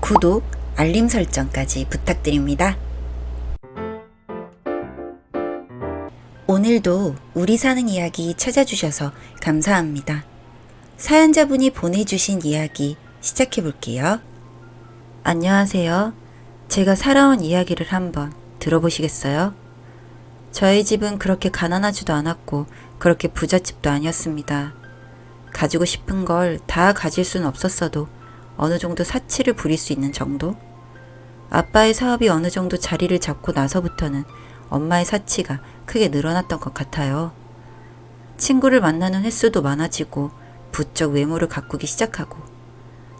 구독, 알림 설정까지 부탁드립니다. 오늘도 우리 사는 이야기 찾아주셔서 감사합니다. 사연자분이 보내주신 이야기 시작해볼게요. 안녕하세요. 제가 살아온 이야기를 한번 들어보시겠어요? 저희 집은 그렇게 가난하지도 않았고 그렇게 부잣집도 아니었습니다. 가지고 싶은 걸 다 가질 수는 없었어도 어느 정도 사치를 부릴 수 있는 정도? 아빠의 사업이 어느 정도 자리를 잡고 나서부터는 엄마의 사치가 크게 늘어났던 것 같아요. 친구를 만나는 횟수도 많아지고 부쩍 외모를 가꾸기 시작하고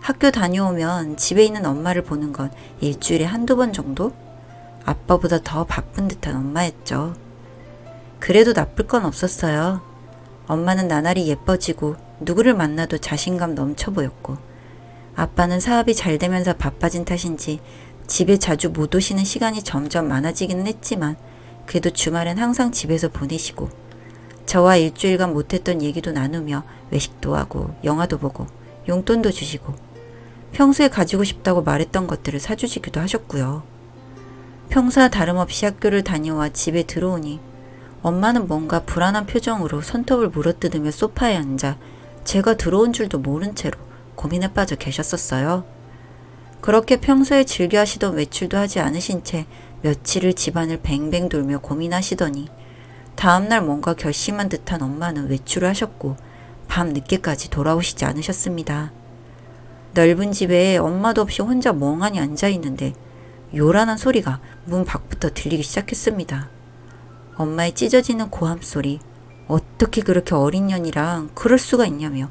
학교 다녀오면 집에 있는 엄마를 보는 건 일주일에 한두 번 정도? 아빠보다 더 바쁜 듯한 엄마였죠. 그래도 나쁠 건 없었어요. 엄마는 나날이 예뻐지고 누구를 만나도 자신감 넘쳐 보였고 아빠는 사업이 잘 되면서 바빠진 탓인지 집에 자주 못 오시는 시간이 점점 많아지기는 했지만 그래도 주말엔 항상 집에서 보내시고 저와 일주일간 못했던 얘기도 나누며 외식도 하고 영화도 보고 용돈도 주시고 평소에 가지고 싶다고 말했던 것들을 사주시기도 하셨고요. 평소와 다름없이 학교를 다녀와 집에 들어오니 엄마는 뭔가 불안한 표정으로 손톱을 물어뜯으며 소파에 앉아 제가 들어온 줄도 모른 채로 고민에 빠져 계셨었어요. 그렇게 평소에 즐겨 하시던 외출도 하지 않으신 채 며칠을 집안을 뱅뱅 돌며 고민하시더니 다음날 뭔가 결심한 듯한 엄마는 외출을 하셨고 밤 늦게까지 돌아오시지 않으셨습니다. 넓은 집에 엄마도 없이 혼자 멍하니 앉아있는데 요란한 소리가 문 밖부터 들리기 시작했습니다. 엄마의 찢어지는 고함 소리, 어떻게 그렇게 어린 년이랑 그럴 수가 있냐며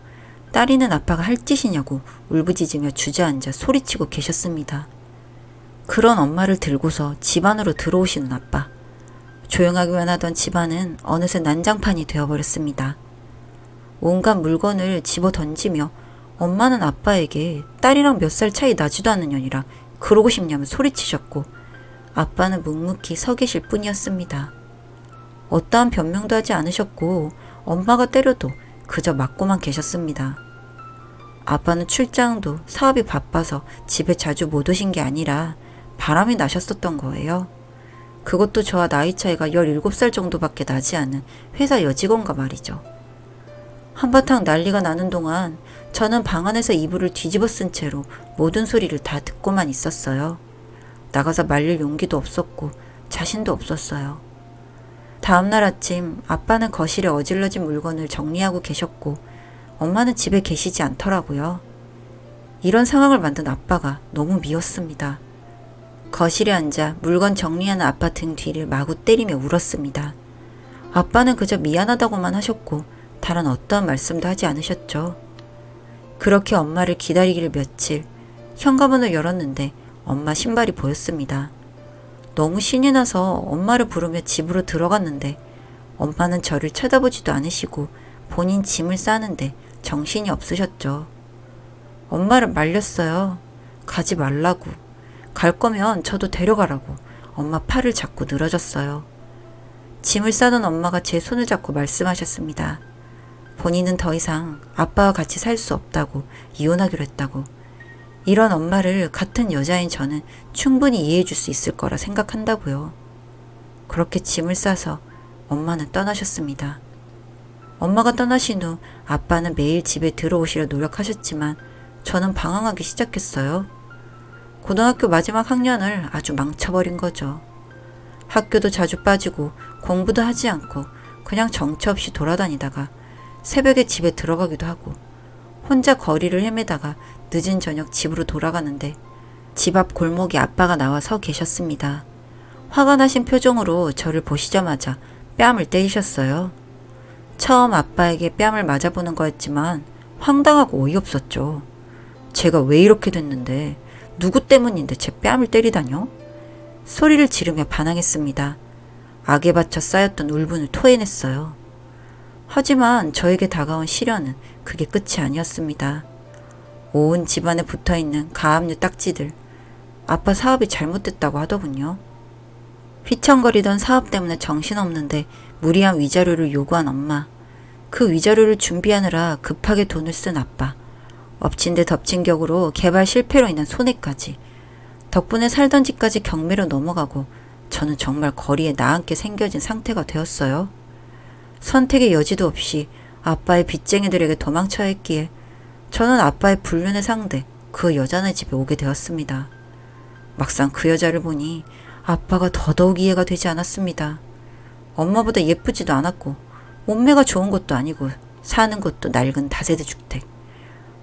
딸이는 아빠가 할 짓이냐고 울부짖으며 주저앉아 소리치고 계셨습니다. 그런 엄마를 들고서 집 안으로 들어오시는 아빠. 조용하기만 하던 집안은 어느새 난장판이 되어버렸습니다. 온갖 물건을 집어 던지며 엄마는 아빠에게 딸이랑 몇 살 차이 나지도 않는 년이라 그러고 싶냐며 소리치셨고 아빠는 묵묵히 서 계실 뿐이었습니다. 어떠한 변명도 하지 않으셨고 엄마가 때려도 그저 맞고만 계셨습니다. 아빠는 출장도 사업이 바빠서 집에 자주 못 오신 게 아니라 바람이 나셨었던 거예요. 그것도 저와 나이 차이가 17살 정도밖에 나지 않은 회사 여직원과 말이죠. 한바탕 난리가 나는 동안 저는 방 안에서 이불을 뒤집어 쓴 채로 모든 소리를 다 듣고만 있었어요. 나가서 말릴 용기도 없었고 자신도 없었어요. 다음날 아침 아빠는 거실에 어질러진 물건을 정리하고 계셨고 엄마는 집에 계시지 않더라고요. 이런 상황을 만든 아빠가 너무 미웠습니다. 거실에 앉아 물건 정리하는 아빠 등 뒤를 마구 때리며 울었습니다. 아빠는 그저 미안하다고만 하셨고 다른 어떠한 말씀도 하지 않으셨죠. 그렇게 엄마를 기다리기를 며칠 현관문을 열었는데 엄마 신발이 보였습니다. 너무 신이 나서 엄마를 부르며 집으로 들어갔는데 엄마는 저를 쳐다보지도 않으시고 본인 짐을 싸는데 정신이 없으셨죠. 엄마를 말렸어요. 가지 말라고. 갈 거면 저도 데려가라고 엄마 팔을 잡고 늘어졌어요. 짐을 싸던 엄마가 제 손을 잡고 말씀하셨습니다. 본인은 더 이상 아빠와 같이 살 수 없다고 이혼하기로 했다고. 이런 엄마를 같은 여자인 저는 충분히 이해해 줄 수 있을 거라 생각한다고요. 그렇게 짐을 싸서 엄마는 떠나셨습니다. 엄마가 떠나신 후 아빠는 매일 집에 들어오시려 노력하셨지만 저는 방황하기 시작했어요. 고등학교 마지막 학년을 아주 망쳐버린 거죠. 학교도 자주 빠지고 공부도 하지 않고 그냥 정처 없이 돌아다니다가 새벽에 집에 들어가기도 하고 혼자 거리를 헤매다가 늦은 저녁 집으로 돌아가는데 집 앞 골목에 아빠가 나와 서 계셨습니다. 화가 나신 표정으로 저를 보시자마자 뺨을 때리셨어요. 처음 아빠에게 뺨을 맞아보는 거였지만 황당하고 어이없었죠. 제가 왜 이렇게 됐는데 누구 때문인데 제 뺨을 때리다뇨? 소리를 지르며 반항했습니다. 악에 받쳐 쌓였던 울분을 토해냈어요. 하지만 저에게 다가온 시련은 그게 끝이 아니었습니다. 온 집안에 붙어있는 가압류 딱지들. 아빠 사업이 잘못됐다고 하더군요. 휘청거리던 사업 때문에 정신없는데 무리한 위자료를 요구한 엄마. 그 위자료를 준비하느라 급하게 돈을 쓴 아빠. 엎친 데 덮친 격으로 개발 실패로 인한 손해까지. 덕분에 살던 집까지 경매로 넘어가고 저는 정말 거리에 나앉게 생겨진 상태가 되었어요. 선택의 여지도 없이 아빠의 빚쟁이들에게 도망쳐야 했기에 저는 아빠의 불륜의 상대, 그 여자네 집에 오게 되었습니다. 막상 그 여자를 보니 아빠가 더더욱 이해가 되지 않았습니다. 엄마보다 예쁘지도 않았고 몸매가 좋은 것도 아니고 사는 것도 낡은 다세대 주택.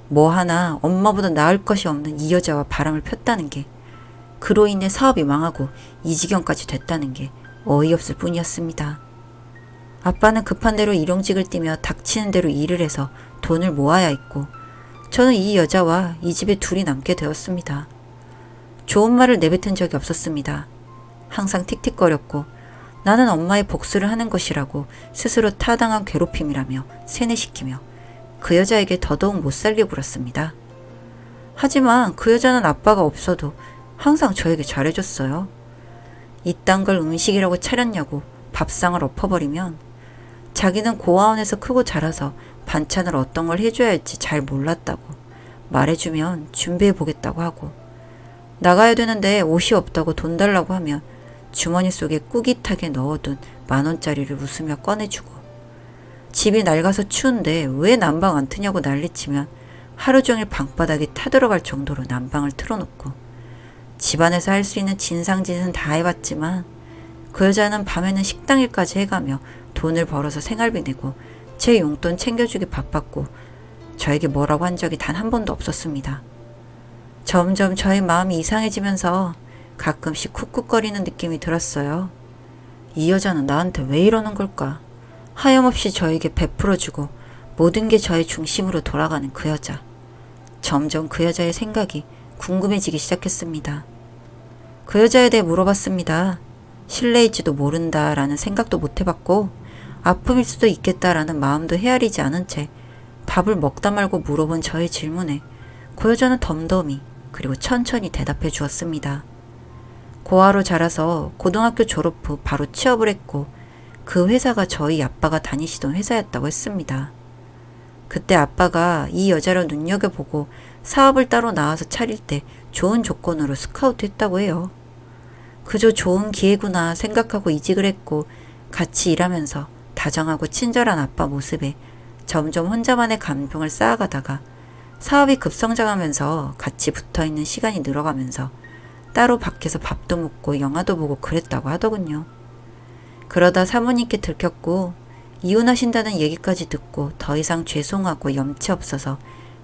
뭐 하나 엄마보다 나을 것이 없는 이 여자와 바람을 폈다는 게, 그로 인해 사업이 망하고 이 지경까지 됐다는 게 어이없을 뿐이었습니다. 아빠는 급한 대로 일용직을 뛰며 닥치는 대로 일을 해서 돈을 모아야 했고, 저는 이 여자와 이 집에 둘이 남게 되었습니다. 좋은 말을 내뱉은 적이 없었습니다. 항상 틱틱거렸고 나는 엄마의 복수를 하는 것이라고 스스로 타당한 괴롭힘이라며 세뇌시키며 그 여자에게 더더욱 못살게 굴었습니다. 하지만 그 여자는 아빠가 없어도 항상 저에게 잘해줬어요. 이딴 걸 음식이라고 차렸냐고 밥상을 엎어버리면 자기는 고아원에서 크고 자라서 반찬을 어떤 걸 해줘야 할지 잘 몰랐다고 말해주면 준비해보겠다고 하고, 나가야 되는데 옷이 없다고 돈 달라고 하면 주머니 속에 꾸깃하게 넣어둔 10,000원짜리를 웃으며 꺼내주고, 집이 낡아서 추운데 왜 난방 안 트냐고 난리치면 하루 종일 방바닥이 타들어갈 정도로 난방을 틀어놓고, 집안에서 할 수 있는 진상짓은 다 해봤지만 그 여자는 밤에는 식당 일까지 해가며 돈을 벌어서 생활비 내고 제 용돈 챙겨주기 바빴고 저에게 뭐라고 한 적이 단 한 번도 없었습니다. 점점 저의 마음이 이상해지면서 가끔씩 쿡쿡거리는 느낌이 들었어요. 이 여자는 나한테 왜 이러는 걸까? 하염없이 저에게 베풀어주고 모든 게 저의 중심으로 돌아가는 그 여자. 점점 그 여자의 생각이 궁금해지기 시작했습니다. 그 여자에 대해 물어봤습니다. 실례일지도 모른다라는 생각도 못 해봤고 아픔일 수도 있겠다라는 마음도 헤아리지 않은 채 밥을 먹다 말고 물어본 저의 질문에 그 여자는 덤덤히 그리고 천천히 대답해 주었습니다. 고아로 자라서 고등학교 졸업 후 바로 취업을 했고 그 회사가 저희 아빠가 다니시던 회사였다고 했습니다. 그때 아빠가 이 여자를 눈여겨보고 사업을 따로 나와서 차릴 때 좋은 조건으로 스카우트 했다고 해요. 그저 좋은 기회구나 생각하고 이직을 했고 같이 일하면서 다정하고 친절한 아빠 모습에 점점 혼자만의 감동을 쌓아가다가 사업이 급성장하면서 같이 붙어있는 시간이 늘어가면서 따로 밖에서 밥도 먹고 영화도 보고 그랬다고 하더군요. 그러다 사모님께 들켰고 이혼하신다는 얘기까지 듣고 더 이상 죄송하고 염치 없어서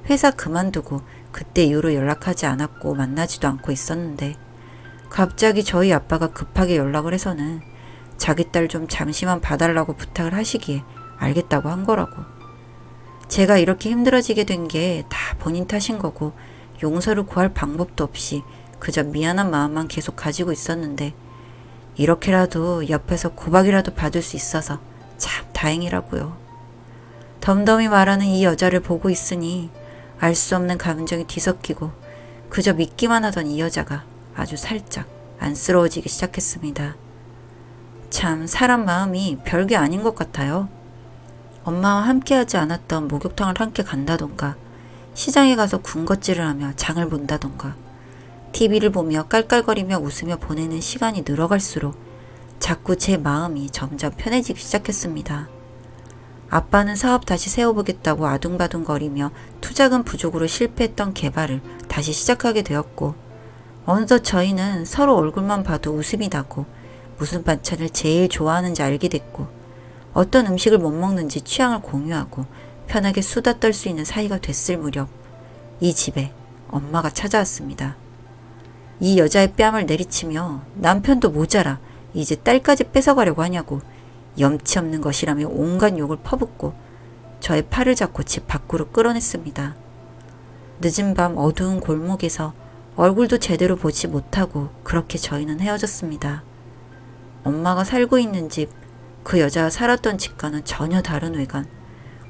회사 그만두고 그때 이후로 연락하지 않았고 만나지도 않고 있었는데, 갑자기 저희 아빠가 급하게 연락을 해서는 자기 딸 좀 잠시만 봐달라고 부탁을 하시기에 알겠다고 한 거라고. 제가 이렇게 힘들어지게 된 게 다 본인 탓인 거고 용서를 구할 방법도 없이 그저 미안한 마음만 계속 가지고 있었는데, 이렇게라도 옆에서 고박이라도 받을 수 있어서 참 다행이라고요. 덤덤히 말하는 이 여자를 보고 있으니 알 수 없는 감정이 뒤섞이고 그저 믿기만 하던 이 여자가 아주 살짝 안쓰러워지기 시작했습니다. 참 사람 마음이 별게 아닌 것 같아요. 엄마와 함께하지 않았던 목욕탕을 함께 간다던가 시장에 가서 군것질을 하며 장을 본다던가 TV를 보며 깔깔거리며 웃으며 보내는 시간이 늘어갈수록 자꾸 제 마음이 점점 편해지기 시작했습니다. 아빠는 사업 다시 세워보겠다고 아둥바둥거리며 투자금 부족으로 실패했던 개발을 다시 시작하게 되었고, 어느덧 저희는 서로 얼굴만 봐도 웃음이 나고 무슨 반찬을 제일 좋아하는지 알게 됐고, 어떤 음식을 못 먹는지 취향을 공유하고 편하게 수다 떨 수 있는 사이가 됐을 무렵 이 집에 엄마가 찾아왔습니다. 이 여자의 뺨을 내리치며 남편도 모자라 이제 딸까지 뺏어가려고 하냐고 염치 없는 것이라며 온갖 욕을 퍼붓고 저의 팔을 잡고 집 밖으로 끌어냈습니다. 늦은 밤 어두운 골목에서 얼굴도 제대로 보지 못하고 그렇게 저희는 헤어졌습니다. 엄마가 살고 있는 집, 그 여자가 살았던 집과는 전혀 다른 외관,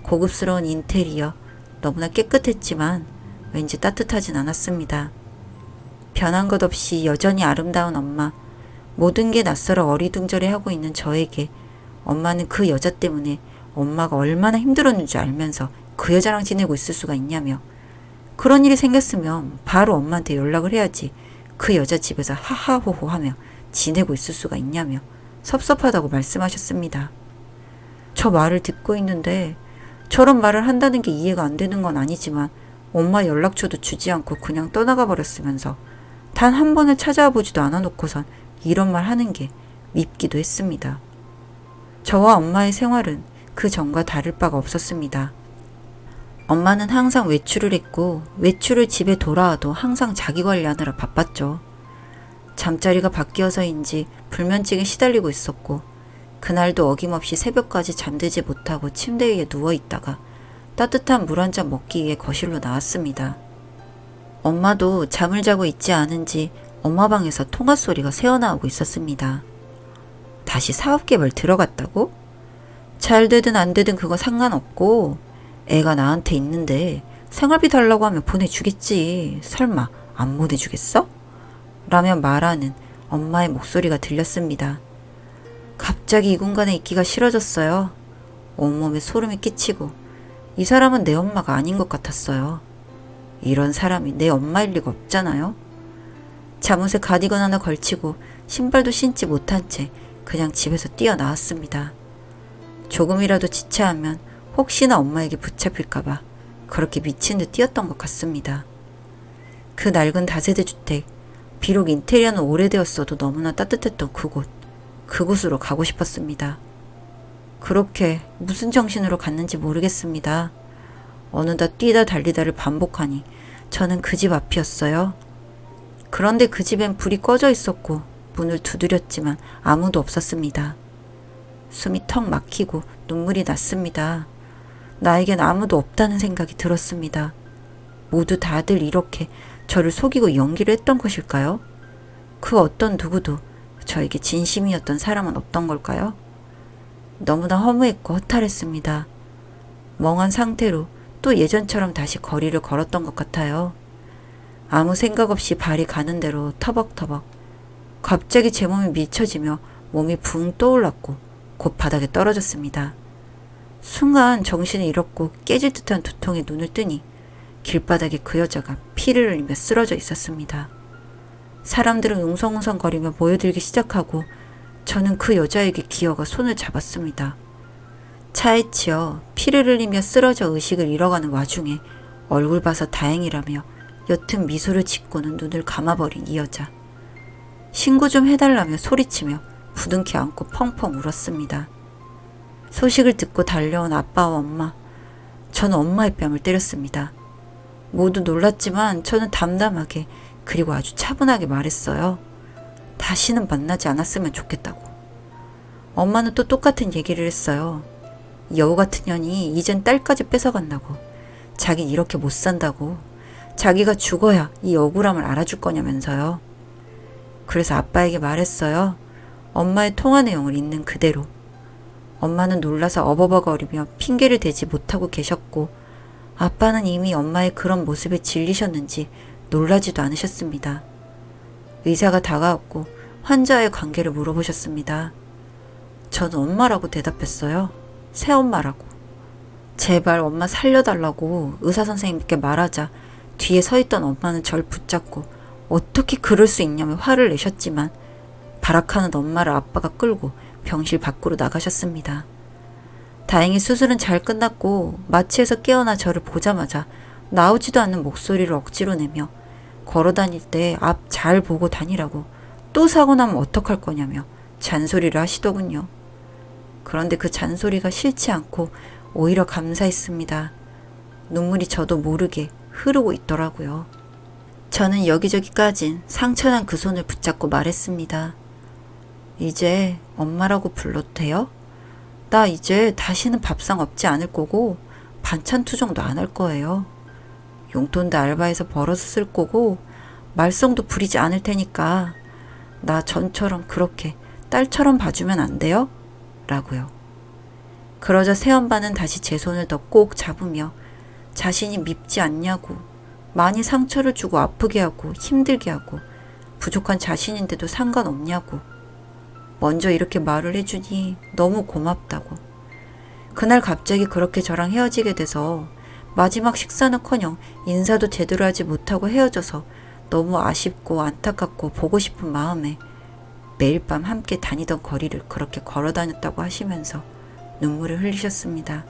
고급스러운 인테리어, 너무나 깨끗했지만 왠지 따뜻하진 않았습니다. 변한 것 없이 여전히 아름다운 엄마, 모든 게 낯설어 어리둥절해하고 있는 저에게 엄마는 그 여자 때문에 엄마가 얼마나 힘들었는 줄 알면서 그 여자랑 지내고 있을 수가 있냐며 그런 일이 생겼으면 바로 엄마한테 연락을 해야지 그 여자 집에서 하하호호 하며 지내고 있을 수가 있냐며 섭섭하다고 말씀하셨습니다. 저 말을 듣고 있는데 저런 말을 한다는 게 이해가 안 되는 건 아니지만 엄마 연락처도 주지 않고 그냥 떠나가 버렸으면서 단 한 번을 찾아와 보지도 않아 놓고선 이런 말 하는 게 밉기도 했습니다. 저와 엄마의 생활은 그 전과 다를 바가 없었습니다. 엄마는 항상 외출을 했고 외출을 집에 돌아와도 항상 자기 관리하느라 바빴죠. 잠자리가 바뀌어서인지 불면증에 시달리고 있었고 그날도 어김없이 새벽까지 잠들지 못하고 침대 위에 누워있다가 따뜻한 물 한 잔 먹기 위해 거실로 나왔습니다. 엄마도 잠을 자고 있지 않은지 엄마 방에서 통화 소리가 새어나오고 있었습니다. 다시 사업개발 들어갔다고? 잘 되든 안 되든 그거 상관없고 애가 나한테 있는데 생활비 달라고 하면 보내주겠지. 설마 안 보내주겠어? 라며 말하는 엄마의 목소리가 들렸습니다. 갑자기 이 공간에 있기가 싫어졌어요. 온몸에 소름이 끼치고 이 사람은 내 엄마가 아닌 것 같았어요. 이런 사람이 내 엄마일 리가 없잖아요. 잠옷에 가디건 하나 걸치고 신발도 신지 못한 채 그냥 집에서 뛰어나왔습니다. 조금이라도 지체하면 혹시나 엄마에게 붙잡힐까봐 그렇게 미친 듯 뛰었던 것 같습니다. 그 낡은 다세대 주택, 비록 인테리어는 오래되었어도 너무나 따뜻했던 그곳으로 가고 싶었습니다. 그렇게 무슨 정신으로 갔는지 모르겠습니다. 어느덧 뛰다 달리다를 반복하니 저는 그 집 앞이었어요. 그런데 그 집엔 불이 꺼져 있었고 문을 두드렸지만 아무도 없었습니다. 숨이 턱 막히고 눈물이 났습니다. 나에겐 아무도 없다는 생각이 들었습니다. 모두 다들 이렇게 저를 속이고 연기를 했던 것일까요? 그 어떤 누구도 저에게 진심이었던 사람은 없던 걸까요? 너무나 허무했고 허탈했습니다. 멍한 상태로 또 예전처럼 다시 거리를 걸었던 것 같아요. 아무 생각 없이 발이 가는 대로 터벅터벅. 갑자기 제 몸이 미쳐지며 몸이 붕 떠올랐고 곧 바닥에 떨어졌습니다. 순간 정신을 잃었고 깨질 듯한 두통에 눈을 뜨니 길바닥에 그 여자가 피를 흘리며 쓰러져 있었습니다. 사람들은 웅성웅성거리며 모여들기 시작하고 저는 그 여자에게 기어가 손을 잡았습니다. 차에 치여 피를 흘리며 쓰러져 의식을 잃어가는 와중에 얼굴 봐서 다행이라며 옅은 미소를 짓고는 눈을 감아버린 이 여자. 신고 좀 해달라며 소리치며 부둥켜 안고 펑펑 울었습니다. 소식을 듣고 달려온 아빠와 엄마. 저는 엄마의 뺨을 때렸습니다. 모두 놀랐지만 저는 담담하게 그리고 아주 차분하게 말했어요. 다시는 만나지 않았으면 좋겠다고. 엄마는 또 똑같은 얘기를 했어요. 여우 같은 년이 이젠 딸까지 뺏어간다고. 자긴 이렇게 못 산다고. 자기가 죽어야 이 억울함을 알아줄 거냐면서요. 그래서 아빠에게 말했어요. 엄마의 통화 내용을 있는 그대로. 엄마는 놀라서 어버버거리며 핑계를 대지 못하고 계셨고 아빠는 이미 엄마의 그런 모습에 질리셨는지 놀라지도 않으셨습니다. 의사가 다가왔고 환자의 관계를 물어보셨습니다. 저는 엄마라고 대답했어요. 새엄마라고. 제발 엄마 살려달라고 의사선생님께 말하자 뒤에 서있던 엄마는 절 붙잡고 어떻게 그럴 수 있냐며 화를 내셨지만 발악하는 엄마를 아빠가 끌고 병실 밖으로 나가셨습니다. 다행히 수술은 잘 끝났고 마취에서 깨어나 저를 보자마자 나오지도 않는 목소리를 억지로 내며 걸어다닐 때 앞 잘 보고 다니라고 또 사고 나면 어떡할 거냐며 잔소리를 하시더군요. 그런데 그 잔소리가 싫지 않고 오히려 감사했습니다. 눈물이 저도 모르게 흐르고 있더라고요. 저는 여기저기 까진 상처난 그 손을 붙잡고 말했습니다. 이제 엄마라고 불러도 돼요? 나 이제 다시는 밥상 없지 않을 거고 반찬 투정도 안 할 거예요. 용돈도 알바해서 벌어서 쓸 거고 말썽도 부리지 않을 테니까 나 전처럼 그렇게 딸처럼 봐주면 안 돼요? 라고요. 그러자 새엄마는 다시 제 손을 더 꼭 잡으며 자신이 밉지 않냐고 많이 상처를 주고 아프게 하고 힘들게 하고 부족한 자신인데도 상관없냐고 먼저 이렇게 말을 해주니 너무 고맙다고. 그날 갑자기 그렇게 저랑 헤어지게 돼서 마지막 식사는커녕 인사도 제대로 하지 못하고 헤어져서 너무 아쉽고 안타깝고 보고 싶은 마음에 매일 밤 함께 다니던 거리를 그렇게 걸어 다녔다고 하시면서 눈물을 흘리셨습니다.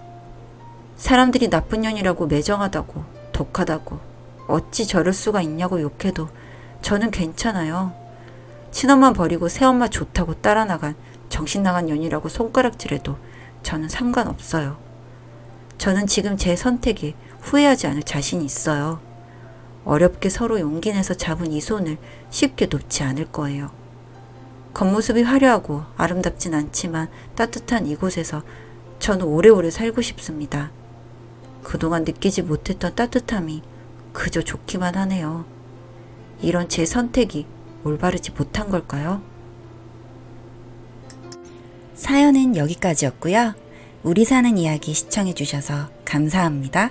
사람들이 나쁜 년이라고 매정하다고 독하다고 어찌 저럴 수가 있냐고 욕해도 저는 괜찮아요. 친엄마 버리고 새엄마 좋다고 따라 나간 정신 나간 년이라고 손가락질해도 저는 상관없어요. 저는 지금 제 선택에 후회하지 않을 자신이 있어요. 어렵게 서로 용기 내서 잡은 이 손을 쉽게 놓지 않을 거예요. 겉모습이 화려하고 아름답진 않지만 따뜻한 이곳에서 저는 오래오래 살고 싶습니다. 그동안 느끼지 못했던 따뜻함이 그저 좋기만 하네요. 이런 제 선택이 올바르지 못한 걸까요? 사연은 여기까지였고요. 우리 사는 이야기 시청해주셔서 감사합니다.